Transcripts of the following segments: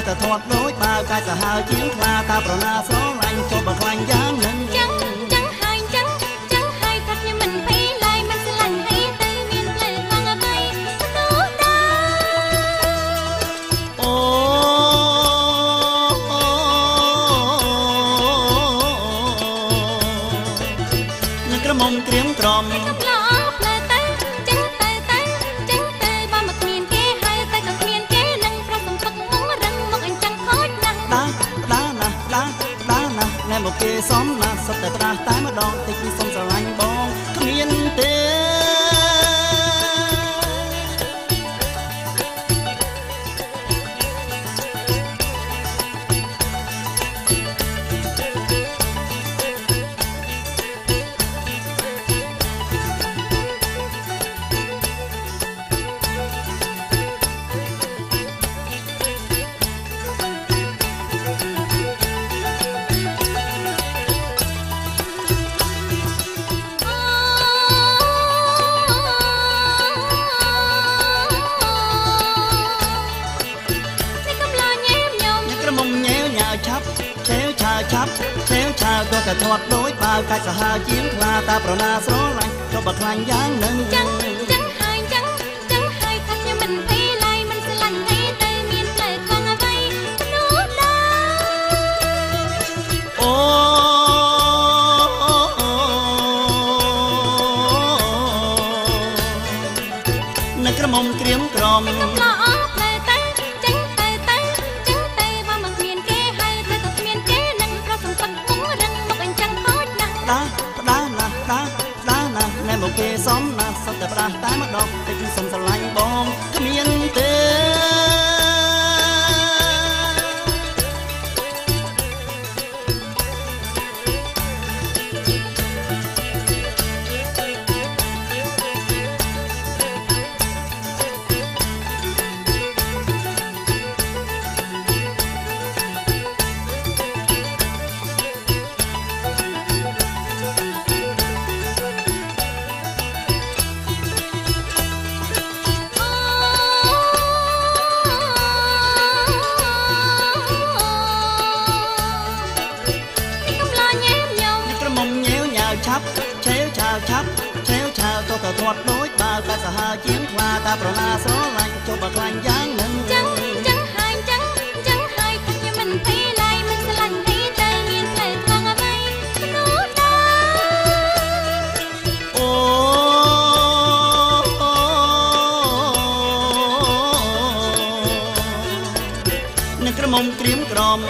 តែធាត់ដូចបើកាយសាហាវជាងខ្លាតាប្រណាស្រឡាញ់ចុះបើខ្លាញ់យ៉ាងនឹងចឹងហើយថាខ្ញុំមិនភ័យឡើយមិនស្រឡាញ់អីទៅមានផ្លូវខាងអ្វីនោះដែរអូនឹងក្រមុំក្រៀមក្រំកំឡោផ្លែទៅចឹងទៅបើមកគ្មានគេហើយតែក៏គ្មានគេនឹងប្រសំពឹកងរឹងមកអញ្ចឹងខូចណាស់ដាណាណែមកគេសំណាសុទ្ធតែប្រាស់តែម្ដងតិចសុំស្រឡាញ់បងគ្មានទេឆេវឆាវក៏តែធាត់ដូចបើកាច់សាហាវជាងខ្លាតាប្រណាស្រឡាញ់ក៏បើខ្លាញ់យ៉ាងនឹងចឹងហើយថាខ្ញុំមិនភ័យឡើយមិនស្រឡាញ់អីទៅមានផ្លូវខាងអ្វីនោះដែរអូនឹងក្រមុំក្រៀមក្រំកំឡោផ្លែទៅចឹងទៅបើមកគ្មានគេហើយតែក៏គ្មានគេនឹងប្រសំពឹកងរឹងមកអញ្ចឹងខូចណាស់ដាណាណែមកគេសំណាសុទ្ធតែប្រាស់តែម្ដងតិចសុំស្រឡាញ់បងគ្មានទេឆេវឆាវក៏តែធាត់ដូចបើកាច់សាហាវជាងខ្លាតាប្រណាស្រឡាញ់ចុះបើខ្លាញ់យ៉ាងនឹងចឹងហើយថាខ្ញុំមិនភ័យឡើយមិនស្រឡាញ់អីទៅមានផ្លូវខាងអ្វីនោះដែរអូនឹងក្រមុំក្រៀមក្រំ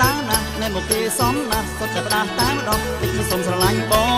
ដាណាណែមកគេសំណាសុទ្ធតែប្រាស់តែម្ដងតិចសុំស្រឡាញ់បង